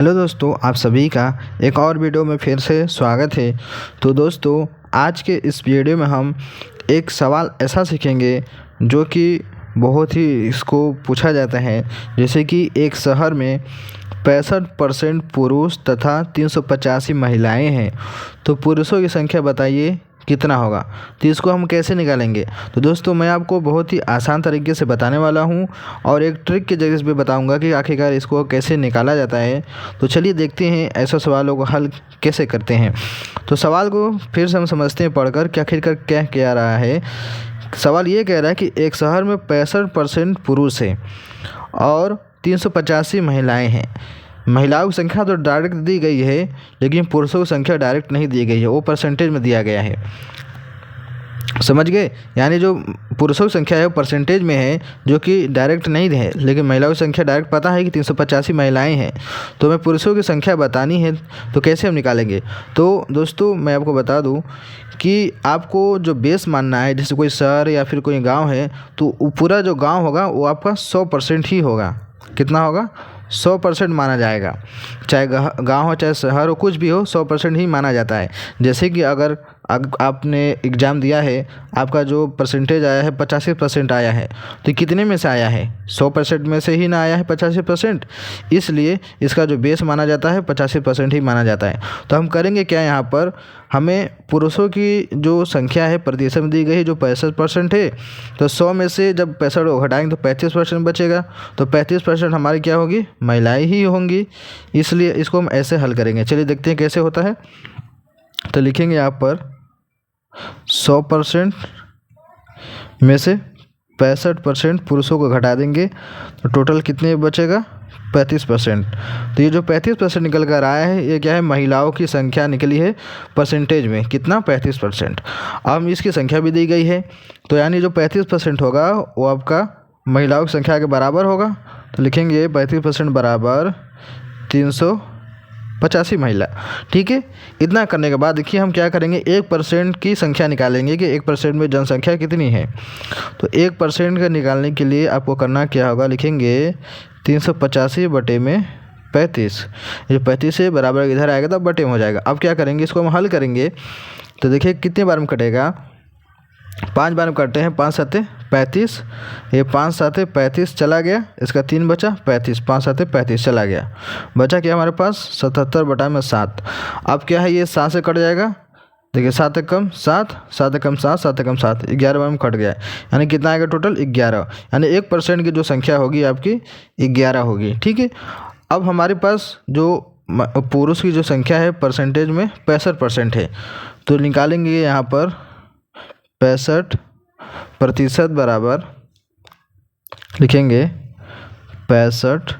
Hello दोस्तों, आप सभी का एक और वीडियो में फिर से स्वागत है। तो दोस्तों, आज के इस वीडियो में हम एक सवाल ऐसा सीखेंगे जो कि बहुत ही इसको पूछा जाता है। जैसे कि एक शहर में 65% पुरुष तथा 385 महिलाएं हैं, तो पुरुषों की संख्या बताइए कितना होगा। तो इसको हम कैसे निकालेंगे। तो दोस्तों, मैं आपको बहुत ही आसान तरीके से बताने वाला हूं और एक ट्रिक के जरिए भी बताऊंगा कि आखिरकार इसको कैसे निकाला जाता है। तो चलिए देखते हैं ऐसे सवालों को हल कैसे करते हैं। तो सवाल को फिर से हम समझते हैं पढ़कर कि आखिरकार क्या कह रहा है। सवाल ये कह रहा है कि एक शहर में 65% पुरुष है और 385 महिलाएँ हैं। महिलाओं की संख्या तो डायरेक्ट दी गई है, लेकिन पुरुषों की संख्या डायरेक्ट नहीं दी गई है, वो परसेंटेज में दिया गया है। समझ गए। यानी जो पुरुषों की संख्या है वो परसेंटेज में है, जो कि डायरेक्ट नहीं है, लेकिन महिलाओं की संख्या डायरेक्ट पता है कि 385 महिलाएं हैं। तो हमें पुरुषों की संख्या बतानी है, तो कैसे हम निकालेंगे। तो दोस्तों, मैं आपको बता दूं कि आपको जो बेस मानना है, जैसे कोई शहर या फिर कोई गाँव है, तो पूरा जो गाँव होगा वो आपका 100% ही होगा। कितना होगा? 100% माना जाएगा। चाहे गाँव हो चाहे शहर हो, कुछ भी हो, 100% ही माना जाता है। जैसे कि अगर आपने एग्ज़ाम दिया है, आपका जो परसेंटेज आया है 85% आया है, तो कितने में से आया है? 100% में से ही ना आया है 85%। इसलिए इसका जो बेस माना जाता है 85% ही माना जाता है। तो हम करेंगे क्या, यहाँ पर हमें पुरुषों की जो संख्या है प्रतिशत में दी गई है जो 65% है। तो 100 में से जब 65 घटाएंगे तो 35% बचेगा। तो 35% हमारी क्या होगी? महिलाएं ही होंगी। इसलिए इसको हम ऐसे हल करेंगे। चलिए देखते हैं कैसे होता है। तो लिखेंगे यहाँ पर 100% में से 65% पुरुषों को घटा देंगे, तो टोटल कितने बचेगा? 35%। तो ये जो 35% निकल कर आया है, ये क्या है? महिलाओं की संख्या निकली है परसेंटेज में। कितना? 35%। अब इसकी संख्या भी दी गई है, तो यानी जो 35% होगा वो आपका महिलाओं की संख्या के बराबर होगा। तो लिखेंगे 35% बराबर 385 महिला। ठीक है। इतना करने के बाद देखिए हम क्या करेंगे, 1% की संख्या निकालेंगे कि 1% में जनसंख्या कितनी है। तो 1% का निकालने के लिए आपको करना क्या होगा, लिखेंगे 385 बटे में 35। जो 35 है बराबर इधर आएगा तो बटे में हो जाएगा। अब क्या करेंगे, इसको हम हल करेंगे। तो देखिए कितने बार में कटेगा, 5 बार में कटते हैं। 5 7 35, ये 5 7 35 चला गया, इसका 3 बचा 35, 5 7 35 चला गया। बचा क्या हमारे पास? 77 बटा में 7। अब क्या है, ये 7 से कट जाएगा। देखिए 7 एकम 7, 7 एकम 7, 7 एकम 7, 11 बार में कट गया। यानी कितना आएगा टोटल? 11। यानी 1% की जो संख्या होगी आपकी 11 होगी। ठीक है। अब हमारे पास जो पुरुष की जो संख्या है परसेंटेज में 65% है, तो निकालेंगे यहाँ पर 65% बराबर लिखेंगे 65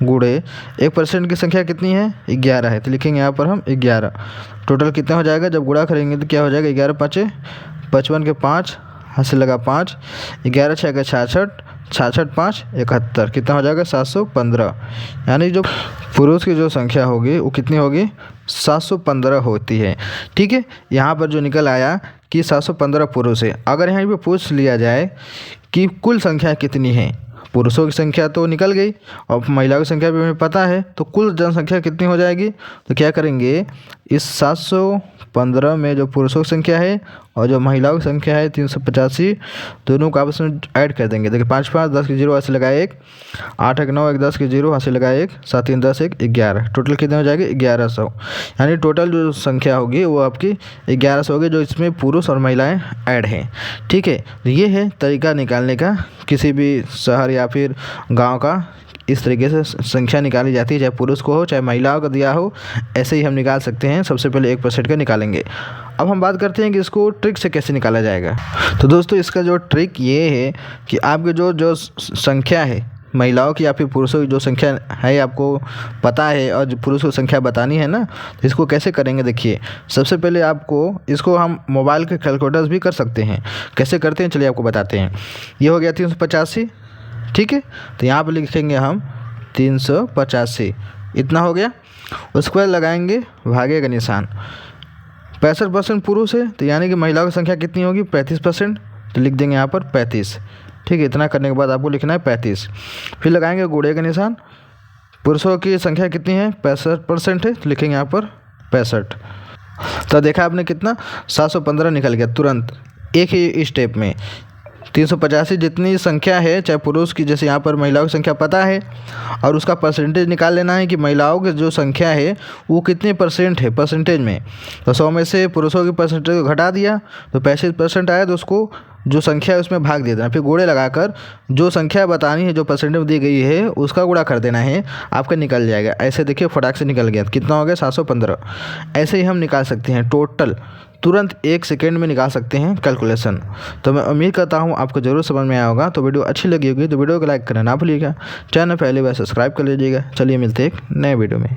गुणे 1% की संख्या कितनी है? 11 है, तो लिखेंगे यहाँ पर हम 11। टोटल कितना हो जाएगा? जब गुणा करेंगे तो क्या हो जाएगा? 11 5 55 के 5 हाथ से लगा 5, 11 6 का 66, 66 5 71, कितना हो जाएगा? 715। यानी जो पुरुष की जो संख्या होगी वो कितनी होगी? 715 होती है। ठीक है। यहाँ पर जो निकल आया कि 715 पुरुष है। अगर यहाँ पे पूछ लिया जाए कि कुल संख्या कितनी है, पुरुषों की संख्या तो निकल गई और महिलाओं की संख्या भी हमें पता है, तो कुल जनसंख्या कितनी हो जाएगी। तो क्या करेंगे, इस 715 में जो पुरुषों की संख्या है और जो महिलाओं की संख्या है 385, दोनों को आपस में ऐड कर देंगे। देखिए 5 5 10 के 0 हाथ से लगाए 1, 8 1 9 1 10 के 0 हाथ से लगाए 1, 7 3 10 1 11। टोटल कितने हो जाएगी? 1100। यानी टोटल जो संख्या होगी वो आपकी 1100 होगी, जो इसमें पुरुष और महिलाएं ऐड हैं। ठीक है। तो ये है तरीका निकालने का, किसी भी शहर या फिर गाँव का इस तरीके से संख्या निकाली जाती है, चाहे पुरुष को हो चाहे महिलाओं का दिया हो, ऐसे ही हम निकाल सकते हैं। सबसे पहले 1% का निकालेंगे। अब हम बात करते हैं कि इसको ट्रिक से कैसे निकाला जाएगा। तो दोस्तों, इसका जो ट्रिक ये है कि आपके जो संख्या है महिलाओं की या फिर पुरुषों की जो संख्या है आपको पता है और जो पुरुषों की संख्या बतानी है ना, तो इसको कैसे करेंगे। देखिए सबसे पहले आपको इसको हम मोबाइल के कैलकुलेटर्स भी कर सकते हैं। कैसे करते हैं चलिए आपको बताते हैं। ये हो गया 385। ठीक है। तो यहाँ पर लिखेंगे हम 385, इतना हो गया। उसके बाद लगाएंगे भागे का निशान। 65% पुरुष है, तो यानी कि महिलाओं की संख्या कितनी होगी? 35%। तो लिख देंगे यहाँ पर 35। ठीक है। इतना करने के बाद आपको लिखना है 35। फिर लगाएंगे गुणे का निशान। पुरुषों की संख्या कितनी है, 65% है, तो लिखेंगे यहाँ पर 65। तो देखा आपने कितना 715 निकल गया तुरंत एक ही स्टेप में। 385 जितनी संख्या है चाहे पुरुष की, जैसे यहाँ पर महिलाओं की संख्या पता है और उसका परसेंटेज निकाल लेना है कि महिलाओं की जो संख्या है वो कितने परसेंट है परसेंटेज में। तो 100 में से पुरुषों की परसेंटेज को घटा दिया तो 65% आया, तो उसको जो संख्या है उसमें भाग दे देना, फिर गुणे लगाकर जो संख्या बतानी है जो परसेंटेज में दी गई है उसका गुणा कर देना है, आपका निकल जाएगा। ऐसे देखिए फटाक से निकल गया, कितना हो गया 715। ऐसे ही हम निकाल सकते हैं टोटल, तुरंत 1 सेकेंड में निकाल सकते हैं कैलकुलेशन। तो मैं उम्मीद करता हूँ आपको ज़रूर समझ में आया होगा। तो वीडियो अच्छी लगी होगी तो वीडियो को लाइक करना ना भूलिएगा, चैनल पहली बार सब्सक्राइब कर लीजिएगा। चलिए मिलते हैं एक नए वीडियो में।